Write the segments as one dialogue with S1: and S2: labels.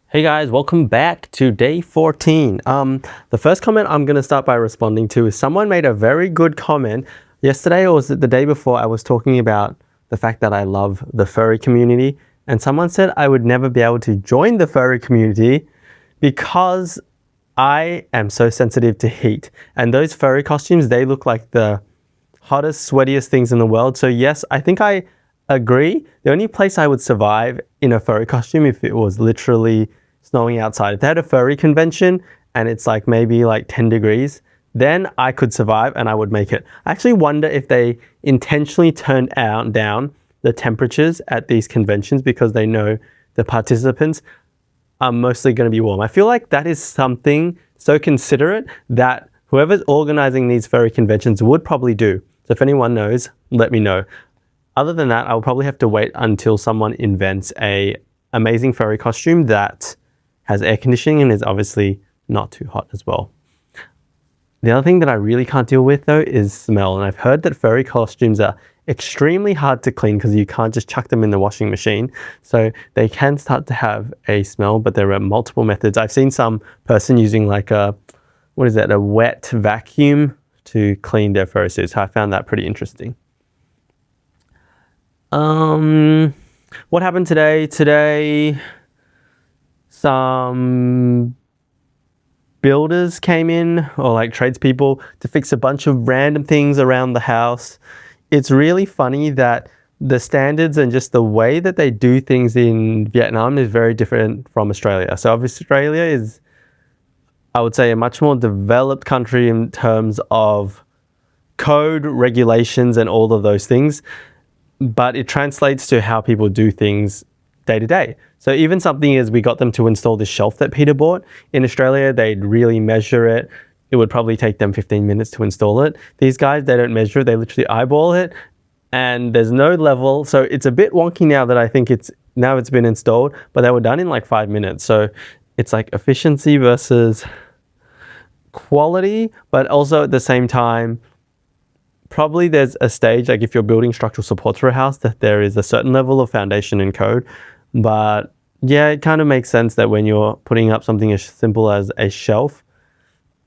S1: Hey guys, welcome back to day 14. The first comment I'm going to start by responding to is someone made a very good comment. Yesterday, or was it the day before, I was talking about the fact that I love the furry community, and someone said I would never be able to join the furry community because I am so sensitive to heat. And those furry costumes, they look like the hottest, sweatiest things in the world. So yes, I think I agree. The only place I would survive in a furry costume if it was literally snowing outside. If they had a furry convention and it's like maybe like 10 degrees, then I could survive and I would make it. I actually wonder if they intentionally turn down the temperatures at these conventions because they know the participants are mostly going to be warm. I feel like that is something so considerate that whoever's organizing these furry conventions would probably do. So if anyone knows, let me know. Other than that, I'll probably have to wait until someone invents a amazing furry costume that has air conditioning and is obviously not too hot as well. The other thing that I really can't deal with though is smell. And I've heard that furry costumes are extremely hard to clean because you can't just chuck them in the washing machine. So they can start to have a smell, but there are multiple methods. I've seen some person using like a wet vacuum to clean their furry suits. So I found that pretty interesting. What happened today? Today, some builders came in, or like tradespeople, to fix a bunch of random things around the house. It's really funny that the standards and just the way that they do things in Vietnam is very different from Australia. So obviously Australia is, I would say, a much more developed country in terms of code, regulations, and all of those things. But it translates to how people do things day to day. So even something as we got them to install this shelf that Peter bought. In Australia, they'd really measure it. It would probably take them 15 minutes to install it. These guys, they don't measure it. They literally eyeball it and there's no level. So it's a bit wonky now that I think it's been installed, but they were done in like 5 minutes. So it's like efficiency versus quality, but also at the same time, probably there's a stage, like if you're building structural supports for a house, that there is a certain level of foundation and code. But yeah, it kind of makes sense that when you're putting up something as simple as a shelf,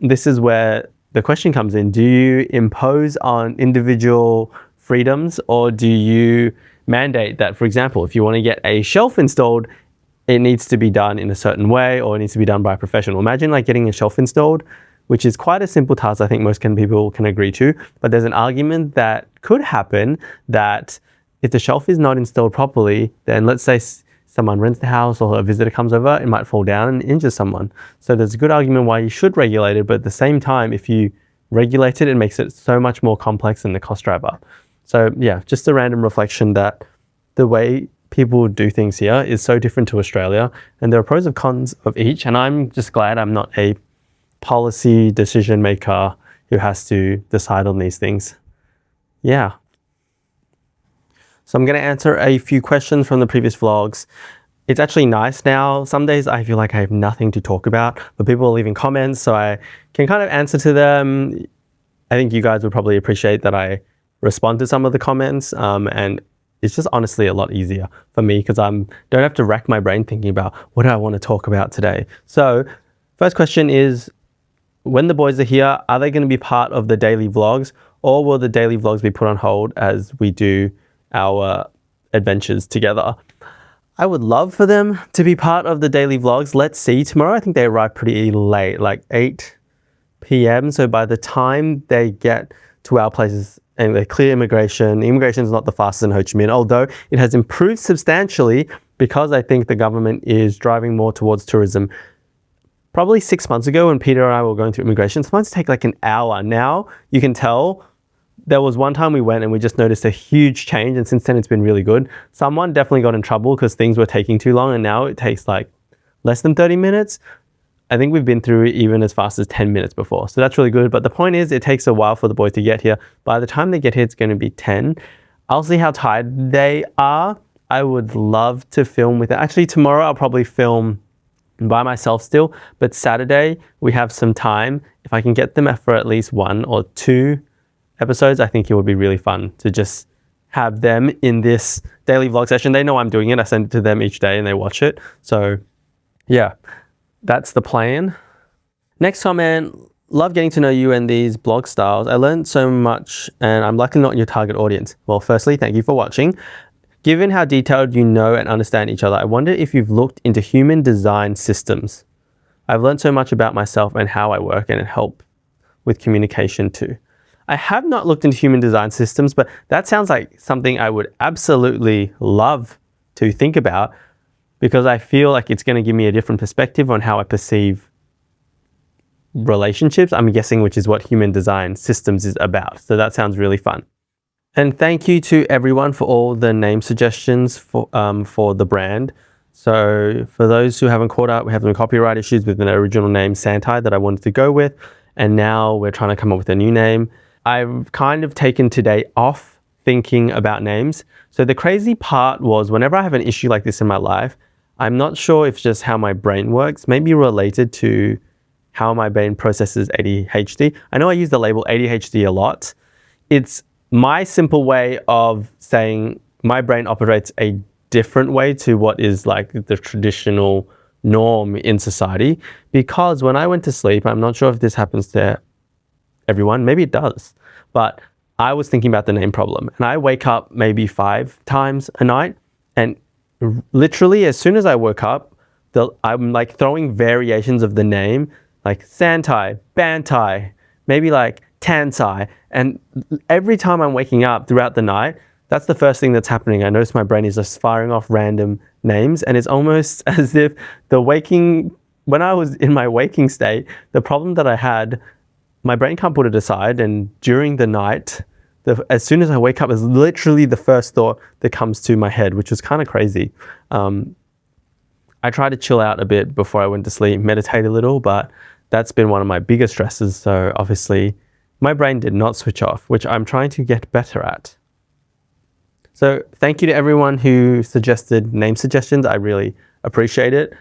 S1: this is where the question comes in. Do you impose on individual freedoms, or do you mandate that, for example, if you want to get a shelf installed, it needs to be done in a certain way, or it needs to be done by a professional? Imagine like getting a shelf installed, which is quite a simple task I think most people can agree to. But there's an argument that could happen that if the shelf is not installed properly, then let's say someone rents the house or a visitor comes over, it might fall down and injure someone. So there's a good argument why you should regulate it, but at the same time, if you regulate it, it makes it so much more complex and the cost drive up. So yeah, just a random reflection that the way people do things here is so different to Australia, and there are pros and cons of each, and I'm just glad I'm not a policy decision maker who has to decide on these things. Yeah. So I'm going to answer a few questions from the previous vlogs. It's actually nice now. Some days I feel like I have nothing to talk about, but people are leaving comments, so I can kind of answer to them. I think you guys would probably appreciate that I respond to some of the comments, and it's just honestly a lot easier for me because I don't have to rack my brain thinking about what do I want to talk about today. So first question is, when the boys are here, are they going to be part of the daily vlogs, or will the daily vlogs be put on hold as we do our adventures together? I would love for them to be part of the daily vlogs. Let's see. Tomorrow, I think they arrive pretty late, like 8 p.m. So by the time they get to our places and they clear immigration is not the fastest in Ho Chi Minh, although it has improved substantially because I think the government is driving more towards tourism. Probably 6 months ago when Peter and I were going through immigration, sometimes take like an hour. Now you can tell. There was one time we went and we just noticed a huge change, and since then it's been really good. Someone definitely got in trouble because things were taking too long, and now it takes like less than 30 minutes. I think we've been through it even as fast as 10 minutes before. So that's really good. But the point is, it takes a while for the boys to get here. By the time they get here, it's going to be 10. I'll see how tired they are. I would love to film with it. Actually, tomorrow I'll probably film by myself still, but Saturday we have some time. If I can get them for at least 1 or 2 episodes, I think it would be really fun to just have them in this daily vlog session. They know I'm doing it. I send it to them each day and they watch it. So yeah, that's the plan. Next comment, love getting to know you and these blog styles. I learned so much and I'm likely not your target audience. Well, firstly, thank you for watching. Given how detailed you know and understand each other, I wonder if you've looked into human design systems. I've learned so much about myself and how I work, and it helps with communication too. I have not looked into human design systems, but that sounds like something I would absolutely love to think about, because I feel like it's going to give me a different perspective on how I perceive relationships, I'm guessing, which is what human design systems is about. So that sounds really fun. And thank you to everyone for all the name suggestions for the brand. So for those who haven't caught up, we have some copyright issues with an original name, Santai, that I wanted to go with. And now we're trying to come up with a new name. I've kind of taken today off thinking about names. So the crazy part was, whenever I have an issue like this in my life, I'm not sure if it's just how my brain works, maybe related to how my brain processes ADHD. I know I use the label ADHD a lot. It's my simple way of saying my brain operates a different way to what is like the traditional norm in society. Because when I went to sleep, I'm not sure if this happens to everyone, maybe it does, but I was thinking about the name problem, and I wake up maybe 5 times a night, and literally as soon as I woke up, I'm like throwing variations of the name, like Santai, Bantai, maybe like Tansai, and every time I'm waking up throughout the night, that's the first thing that's happening. I notice my brain is just firing off random names, and it's almost as if when I was in my waking state, the problem that I had, my brain can't put it aside, and during the night, as soon as I wake up, is literally the first thought that comes to my head, which was kind of crazy. I try to chill out a bit before I went to sleep, meditate a little, but that's been one of my biggest stresses. So obviously, my brain did not switch off, which I'm trying to get better at. So thank you to everyone who suggested name suggestions. I really appreciate it.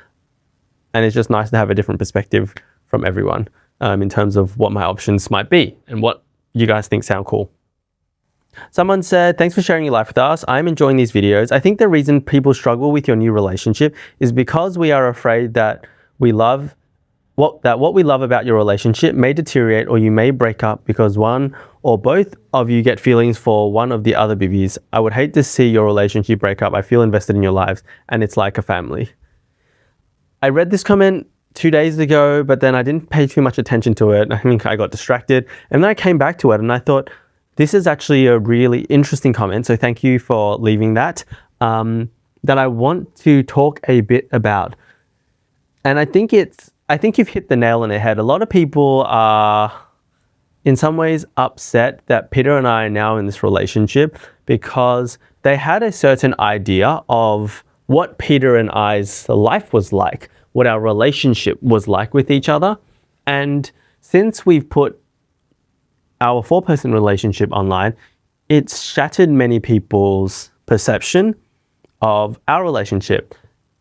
S1: And it's just nice to have a different perspective from everyone in terms of what my options might be and what you guys think sound cool. Someone said, thanks for sharing your life with us. I'm enjoying these videos. I think the reason people struggle with your new relationship is because we are afraid that what we love about your relationship may deteriorate, or you may break up because one or both of you get feelings for one of the other bibbies. I would hate to see your relationship break up. I feel invested in your lives and it's like a family. I read this comment 2 days ago, but then I didn't pay too much attention to it. I think I got distracted, and then I came back to it and I thought, this is actually a really interesting comment. So thank you for leaving that, that I want to talk a bit about. And I think you've hit the nail on the head. A lot of people are in some ways upset that Peter and I are now in this relationship because they had a certain idea of what Peter and I's life was like, what our relationship was like with each other. And since we've put our 4-person relationship online, it's shattered many people's perception of our relationship.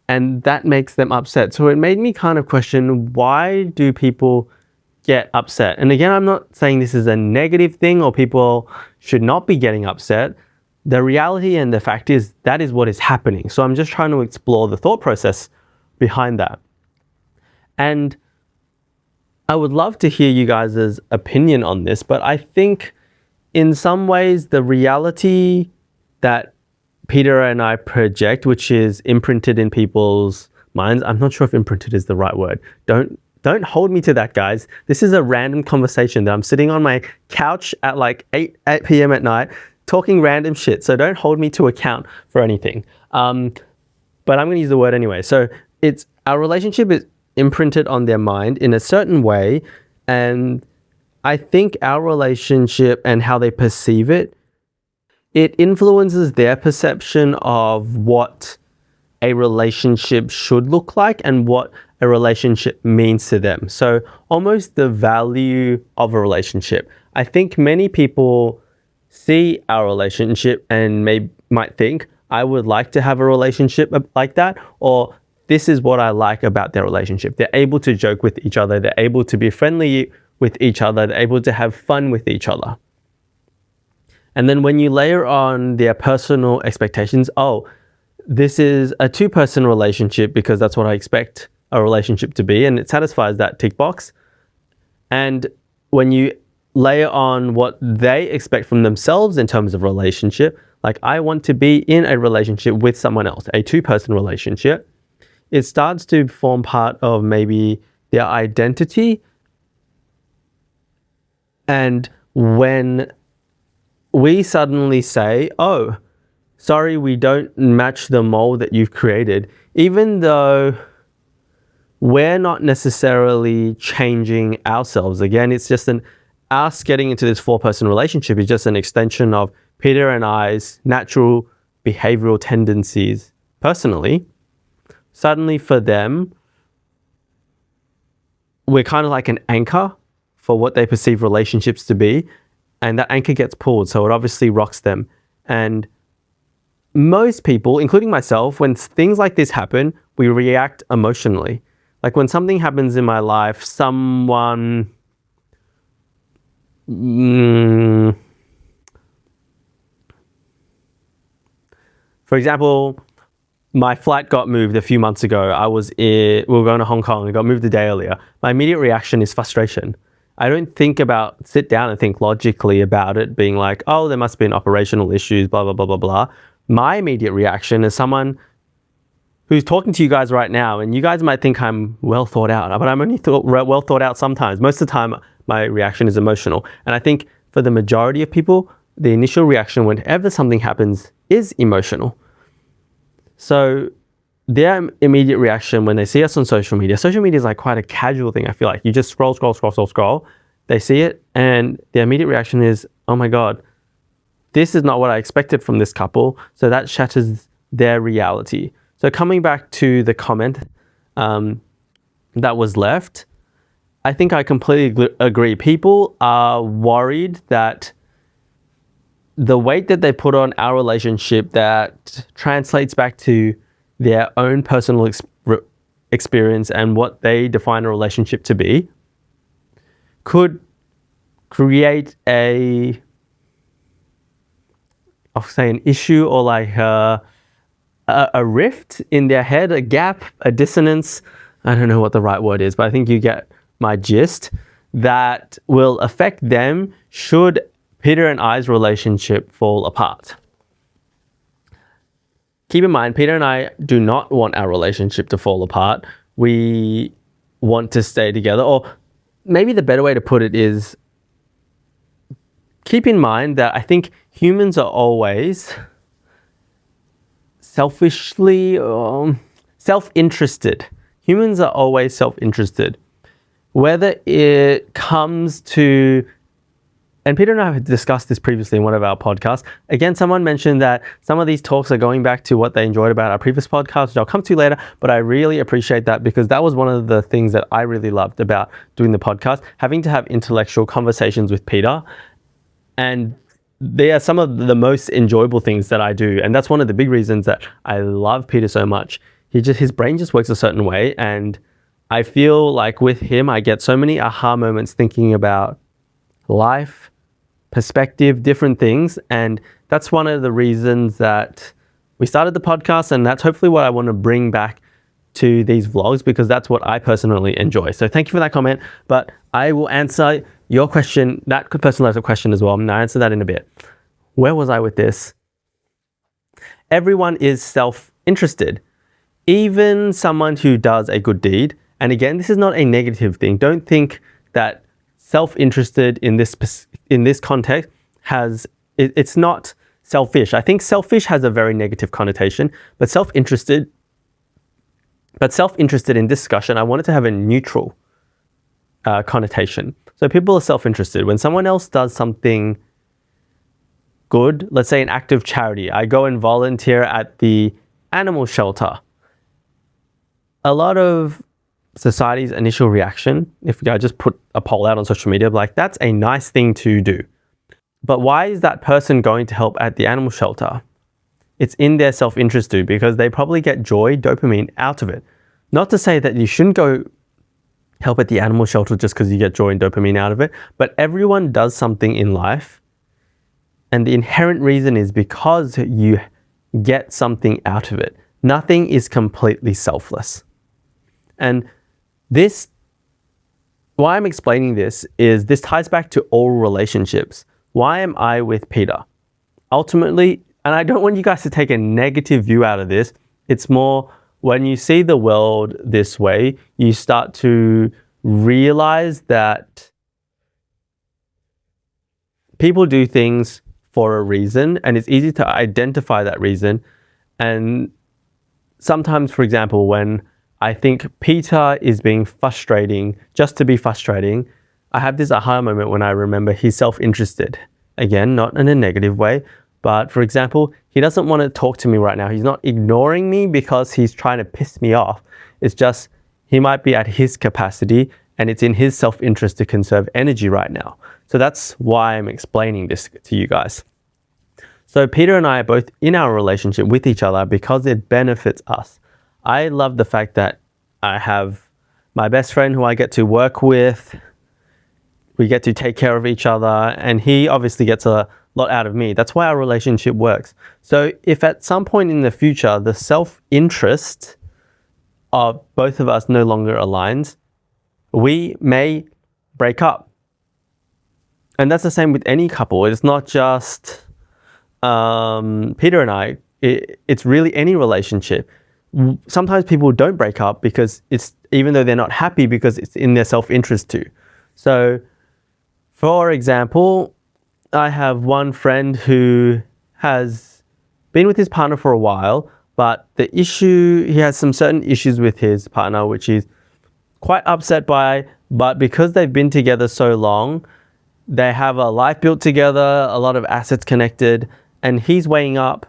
S1: And that makes them upset. So it made me kind of question, why do people get upset? And again, I'm not saying this is a negative thing or people should not be getting upset. The reality and the fact is that is what is happening. So I'm just trying to explore the thought process behind that. And I would love to hear you guys' opinion on this, but I think in some ways the reality that Peter and I project, which is imprinted in people's minds. I'm not sure if imprinted is the right word. Don't hold me to that, guys. This is a random conversation that I'm sitting on my couch at like 8 p.m. at night talking random shit. So don't hold me to account for anything. But I'm going to use the word anyway. So it's our relationship is imprinted on their mind in a certain way. And I think our relationship and how they perceive it influences their perception of what a relationship should look like and what a relationship means to them. So almost the value of a relationship. I think many people see our relationship and might think, I would like to have a relationship like that, or this is what I like about their relationship. They're able to joke with each other. They're able to be friendly with each other. They're able to have fun with each other. And then when you layer on their personal expectations, oh, this is a 2-person relationship because that's what I expect a relationship to be, and it satisfies that tick box. And when you layer on what they expect from themselves in terms of relationship, like I want to be in a relationship with someone else, a two-person relationship, it starts to form part of maybe their identity. And when we suddenly say, oh, sorry, we don't match the mold that you've created, even though we're not necessarily changing ourselves. Again, it's just us getting into this four-person relationship is just an extension of Peter and I's natural behavioral tendencies personally. Suddenly for them, we're kind of like an anchor for what they perceive relationships to be, and that anchor gets pulled, so it obviously rocks them. And most people, including myself, when things like this happen, we react emotionally. Like when something happens in my life, someone for example, my flight got moved a few months ago. We were going to Hong Kong. It got moved a day earlier. My immediate reaction is frustration. I don't sit down and think logically about it, being like, oh, there must be operational issues, blah, blah, blah, blah, blah. My immediate reaction is someone who's talking to you guys right now, and you guys might think I'm well thought out, but I'm only well thought out sometimes. Most of the time, my reaction is emotional. And I think for the majority of people, the initial reaction whenever something happens is emotional. So their immediate reaction when they see us on social media is like quite a casual thing. I feel like you just scroll. They see it and their immediate reaction is, oh my God, this is not what I expected from this couple. So that shatters their reality. So coming back to the comment that was left, I think I completely agree. People are worried that the weight that they put on our relationship that translates back to their own personal experience and what they define a relationship to be could create an issue or like a rift in their head, a gap, a dissonance. I don't know what the right word is, but I think you get my gist. That will affect them should Peter and I's relationship fall apart. Keep in mind, Peter and I do not want our relationship to fall apart. We want to stay together. Or maybe the better way to put it is, keep in mind that I think humans are always self-interested. Humans are always self-interested. Whether it comes to, and Peter and I have discussed this previously in one of our podcasts. Again, someone mentioned that some of these talks are going back to what they enjoyed about our previous podcast, which I'll come to later, but I really appreciate that because that was one of the things that I really loved about doing the podcast, having to have intellectual conversations with Peter. And they are some of the most enjoyable things that I do. And that's one of the big reasons that I love Peter so much. His brain just works a certain way. And I feel like with him, I get so many aha moments thinking about life, perspective, different things. And that's one of the reasons that we started the podcast. And that's hopefully what I want to bring back to these vlogs because that's what I personally enjoy. So thank you for that comment. But I will answer your question, that personalized question as well. I'm going to answer that in a bit. Where was I with this? Everyone is self-interested. Even someone who does a good deed. And again, this is not a negative thing. Don't think that self-interested in this context it's not selfish. I think selfish has a very negative connotation, but self-interested in discussion, I wanted to have a neutral connotation. So people are self-interested. When someone else does something good, let's say an act of charity, I go and volunteer at the animal shelter. A lot of society's initial reaction, if I just put a poll out on social media, like that's a nice thing to do. But why is that person going to help at the animal shelter? It's in their self-interest too, because they probably get joy, dopamine out of it. Not to say that you shouldn't go help at the animal shelter just because you get joy and dopamine out of it, but everyone does something in life. And the inherent reason is because you get something out of it. Nothing is completely selfless. And why I'm explaining this is this ties back to all relationships. Why am I with Peter? Ultimately, and I don't want you guys to take a negative view out of this, it's more when you see the world this way, you start to realize that people do things for a reason, and it's easy to identify that reason. And sometimes, for example, when I think Peter is being frustrating just to be frustrating, I have this aha moment when I remember he's self-interested. Again, not in a negative way, but for example, he doesn't want to talk to me right now. He's not ignoring me because he's trying to piss me off. It's just he might be at his capacity and it's in his self-interest to conserve energy right now. So that's why I'm explaining this to you guys. So Peter and I are both in our relationship with each other because it benefits us. I love the fact that I have my best friend who I get to work with. We get to take care of each other, and he obviously gets a lot out of me. That's why our relationship works. So if at some point in the future, the self-interest of both of us no longer aligns, we may break up. And that's the same with any couple. It's not just Peter and I. It's really any relationship. Sometimes people don't break up because even though they're not happy, because it's in their self-interest too. So, for example, I have one friend who has been with his partner for a while, but he has some certain issues with his partner, which he's quite upset by, but because they've been together so long, they have a life built together, a lot of assets connected, and he's weighing up,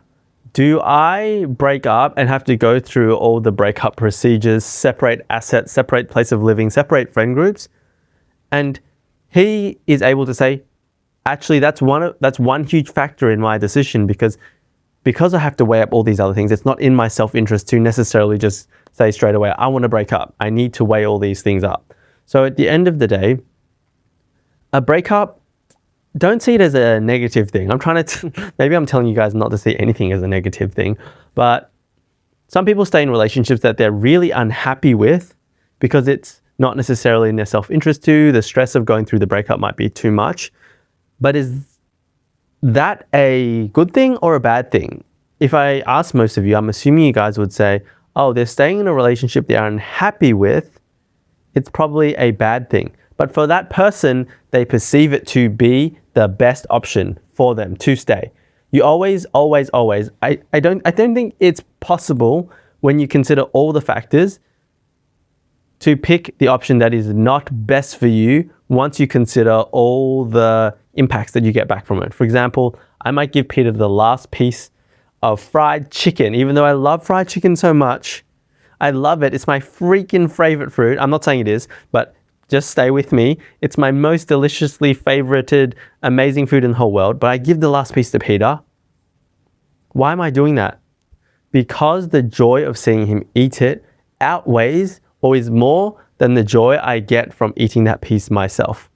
S1: do I break up and have to go through all the breakup procedures, separate assets, separate place of living, separate friend groups? And he is able to say, actually, that's one huge factor in my decision because I have to weigh up all these other things. It's not in my self-interest to necessarily just say straight away, I want to break up. I need to weigh all these things up. So at the end of the day, a breakup, don't see it as a negative thing. Maybe I'm telling you guys not to see anything as a negative thing, but some people stay in relationships that they're really unhappy with because it's not necessarily in their self-interest too. The stress of going through the breakup might be too much. But is that a good thing or a bad thing? If I ask most of you, I'm assuming you guys would say, oh, they're staying in a relationship they are unhappy with. It's probably a bad thing. But for that person, they perceive it to be the best option for them to stay. You always, I don't think it's possible when you consider all the factors to pick the option that is not best for you once you consider all the impacts that you get back from it. For example, I might give Peter the last piece of fried chicken, even though I love fried chicken so much. I love it. It's my freaking favorite fruit. I'm not saying it is, but just stay with me. It's my most deliciously favorited, amazing food in the whole world, but I give the last piece to Peter. Why am I doing that? Because the joy of seeing him eat it outweighs or is more than the joy I get from eating that piece myself.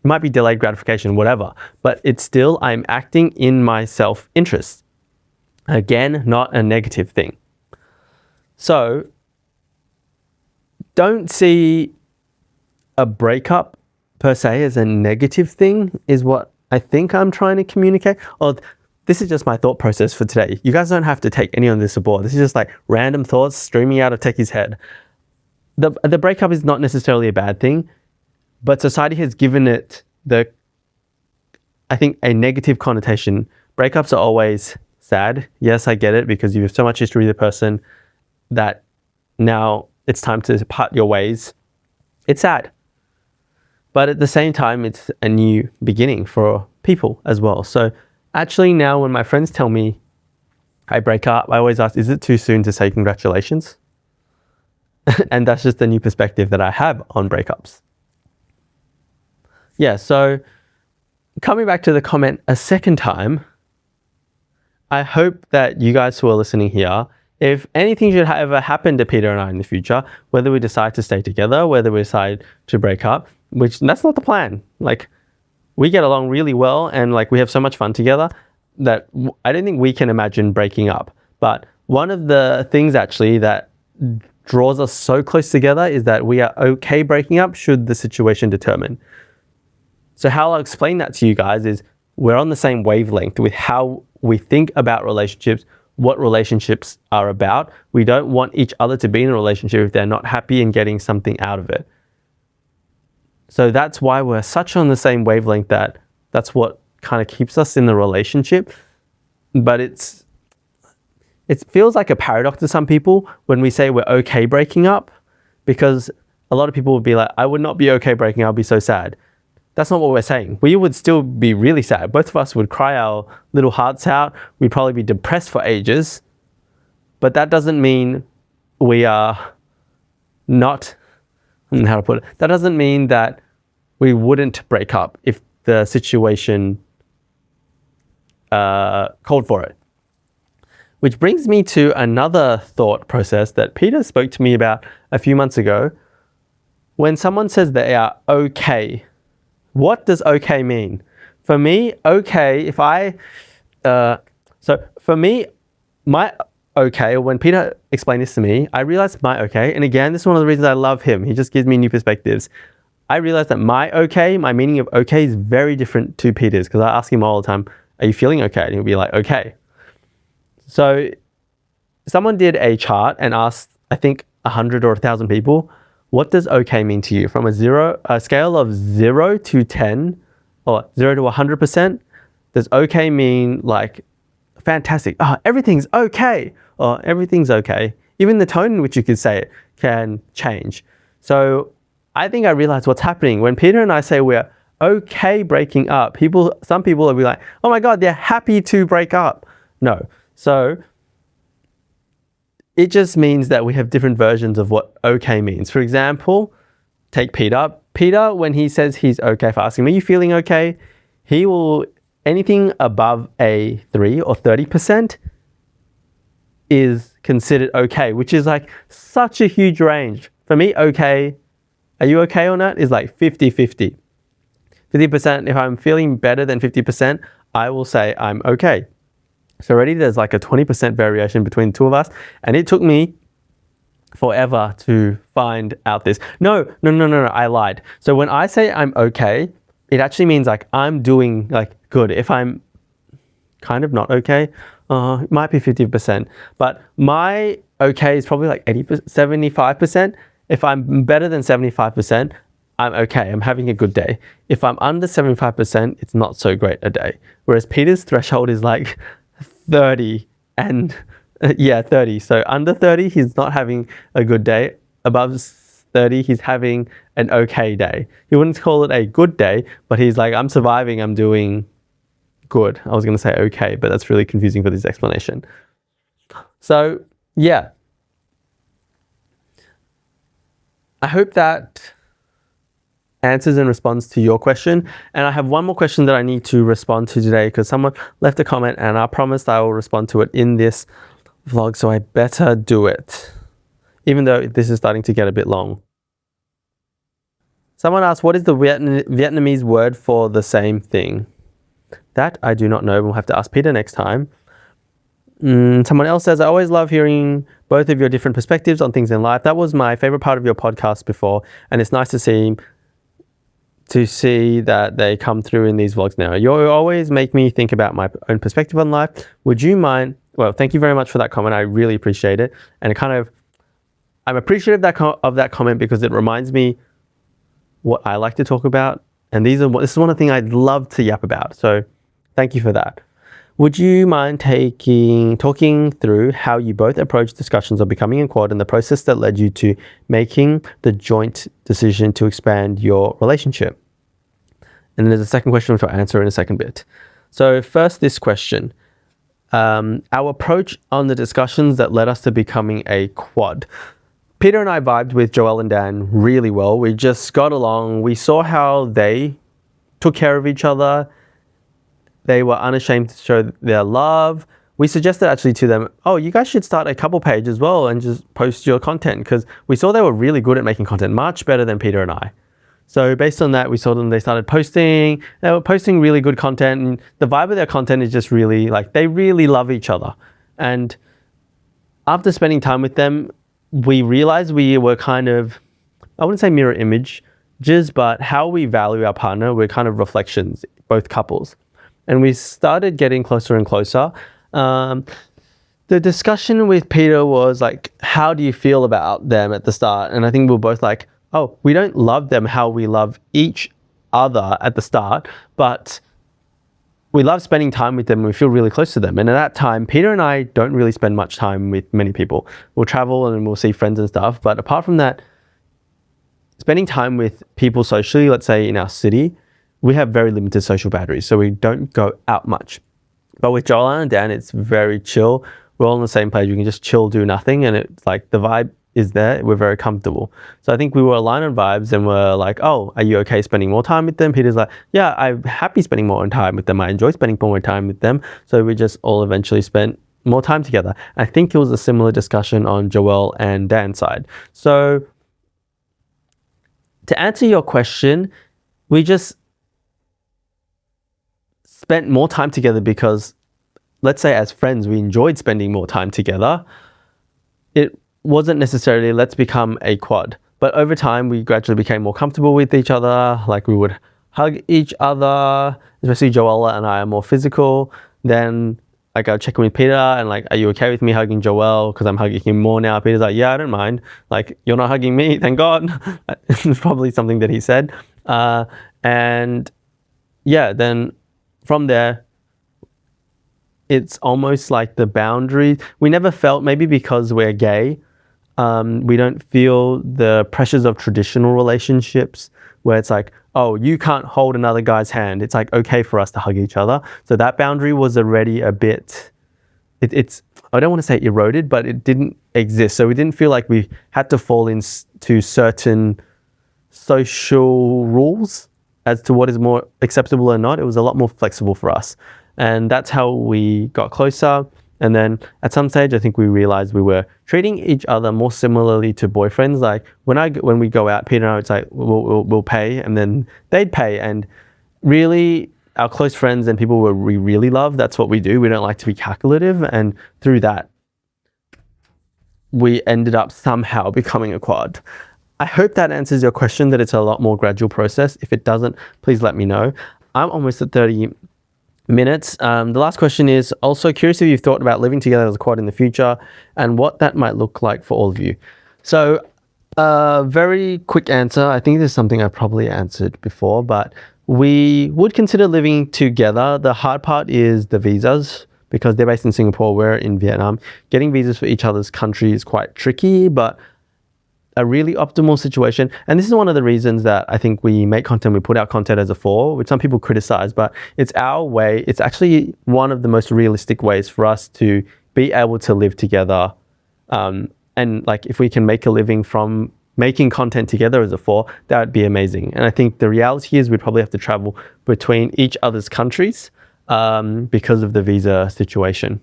S1: It might be delayed gratification, whatever, but it's still, I'm acting in my self-interest. Again, not a negative thing. So, don't see a breakup per se as a negative thing is what I think I'm trying to communicate. Or this is just my thought process for today. You guys don't have to take any of this aboard. This is just like random thoughts streaming out of Techie's head. The breakup is not necessarily a bad thing, but society has given it I think, a negative connotation. Breakups are always sad. Yes, I get it, because you have so much history with the person that now it's time to part your ways. It's sad. But at the same time, it's a new beginning for people as well. So actually now when my friends tell me I break up, I always ask, is it too soon to say congratulations? And that's just a new perspective that I have on breakups. Yeah, so coming back to the comment a second time, I hope that you guys who are listening here, if anything should ever happen to Peter and I in the future, whether we decide to stay together, whether we decide to break up, which that's not the plan. Like, we get along really well and like we have so much fun together that I don't think we can imagine breaking up. But one of the things actually that draws us so close together is that we are okay breaking up should the situation determine. So how I'll explain that to you guys is we're on the same wavelength with how we think about relationships, what relationships are about. We don't want each other to be in a relationship if they're not happy and getting something out of it. So that's why we're such on the same wavelength that's what kind of keeps us in the relationship. But it feels like a paradox to some people when we say we're okay breaking up, because a lot of people would be like, I would not be okay breaking up, I'll be so sad. That's not what we're saying. We would still be really sad. Both of us would cry our little hearts out. We'd probably be depressed for ages. But that doesn't mean we are not, I don't know how to put it. That doesn't mean that we wouldn't break up if the situation called for it. Which brings me to another thought process that Peter spoke to me about a few months ago. When someone says they are okay, what does okay mean? For me, okay, so for me, my okay, when Peter explained this to me, I realized my okay, and again, this is one of the reasons I love him. He just gives me new perspectives. I realized that my okay, my meaning of okay is very different to Peter's, because I ask him all the time, are you feeling okay? And he'll be like, okay. So someone did a chart and asked, I think 100 or 1,000 people, what does okay mean to you? From a scale of 0 to 10 or 0 to 100%, does okay mean like fantastic, everything's okay, or everything's okay? Even the tone in which you could say it can change. So I think I realized what's happening. When Peter and I say we're okay breaking up, some people will be like, oh my God, they're happy to break up. No. So it just means that we have different versions of what okay means. For example, take Peter. Peter, when he says he's okay for asking me, are you feeling okay? He will, anything above a 3 or 30% is considered okay, which is like such a huge range. For me, okay, are you okay or not, is like 50-50. 50%, if I'm feeling better than 50%, I will say I'm okay. So already there's like a 20% variation between the two of us. And it took me forever to find out this. No, I lied. So when I say I'm okay, it actually means like I'm doing like good. If I'm kind of not okay, it might be 50%. But my okay is probably like 75%. If I'm better than 75%, I'm okay. I'm having a good day. If I'm under 75%, it's not so great a day. Whereas Peter's threshold is like 30 and 30. So under 30, he's not having a good day. Above 30, he's having an okay day. He wouldn't call it a good day, but he's like, I'm surviving, I'm doing good. I was going to say okay, but that's really confusing for this explanation. So yeah. I hope that answers and responds to your question. And I have one more question that I need to respond to today because someone left a comment and I promised I will respond to it in this vlog, so I better do it, even though this is starting to get a bit long. Someone asked, what is the Vietnamese word for the same thing? That I do not know. We'll have to ask Peter next time. Someone else says, I always love hearing both of your different perspectives on things in life. That was my favorite part of your podcast before, and it's nice to see that they come through in these vlogs now. You always make me think about my own perspective on life. Would you mind? Well, thank you very much for that comment. I really appreciate it. And I'm appreciative of that comment because it reminds me what I like to talk about. And this is one of the things I'd love to yap about. So thank you for that. Would you mind talking through how you both approach discussions of becoming in quad and the process that led you to making the joint decision to expand your relationship? And then there's a second question which I'll answer in a second bit. So first, this question. Our approach on the discussions that led us to becoming a quad. Peter and I vibed with Joelle and Dan really well. We just got along. We saw how they took care of each other. They were unashamed to show their love. We suggested actually to them, oh, you guys should start a couple page as well and just post your content, because we saw they were really good at making content, much better than Peter and I. So based on that, we saw them, they started posting. They were posting really good content, and the vibe of their content is just really like, they really love each other. And after spending time with them, we realized we were kind of, I wouldn't say mirror images, but how we value our partner, we're kind of reflections, both couples. And we started getting closer and closer. The discussion with Peter was like, how do you feel about them at the start? And I think we were both like, oh, we don't love them how we love each other at the start, but we love spending time with them and we feel really close to them. And at that time, Peter and I don't really spend much time with many people. We'll travel and we'll see friends and stuff. But apart from that, spending time with people socially, let's say in our city, we have very limited social batteries. So we don't go out much. But with Joel and Dan, it's very chill. We're all on the same page. We can just chill, do nothing. And it's like the vibe is there. We're very comfortable. So I think we were aligned on vibes and we're like, oh, are you okay spending more time with them? Peter's like, yeah, I'm happy spending more time with them. I enjoy spending more time with them. So we just all eventually spent more time together. I think it was a similar discussion on Joel and Dan's side. So to answer your question, we just spent more time together because, let's say as friends, we enjoyed spending more time together. It wasn't necessarily let's become a quad, but over time we gradually became more comfortable with each other. Like we would hug each other, especially Joella and I are more physical. Then like I'll check in with Peter and like, are you okay with me hugging Joel? Because I'm hugging him more now. Peter's like, yeah, I don't mind. Like, you're not hugging me, thank God. It's probably something that he said. And yeah, then from there, it's almost like the boundary. We never felt, maybe because we're gay, we don't feel the pressures of traditional relationships where it's like, oh, you can't hold another guy's hand. It's like okay for us to hug each other. So that boundary was already a bit, it's, I don't want to say eroded, but it didn't exist. So we didn't feel like we had to fall into certain social rules as to what is more acceptable or not. It was a lot more flexible for us. And that's how we got closer. And then at some stage, I think we realized we were treating each other more similarly to boyfriends. Like when we go out, Peter and I, it's like, we'll pay and then they'd pay. And really our close friends and people we really love, that's what we do. We don't like to be calculative. And through that, we ended up somehow becoming a quad. I hope that answers your question, that it's a lot more gradual process. If it doesn't, please let me know. I'm almost at 30 minutes. The last question is also curious if you've thought about living together as a quad in the future and what that might look like for all of you. So very quick answer. I think this is something I probably answered before, but we would consider living together. The hard part is the visas because they're based in Singapore, we're in Vietnam. Getting visas for each other's country is quite tricky, but a really optimal situation. And this is one of the reasons that I think we make content, we put out content as a four, which some people criticize, but it's our way. It's actually one of the most realistic ways for us to be able to live together. And like if we can make a living from making content together as a four, that would be amazing. And I think the reality is we'd probably have to travel between each other's countries because of the visa situation.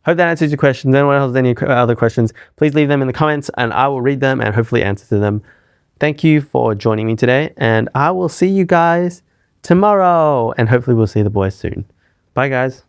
S1: Hope that answers your questions. Anyone else has any other questions, please leave them in the comments and I will read them and hopefully answer to them. Thank you for joining me today and I will see you guys tomorrow and hopefully we'll see the boys soon. Bye guys.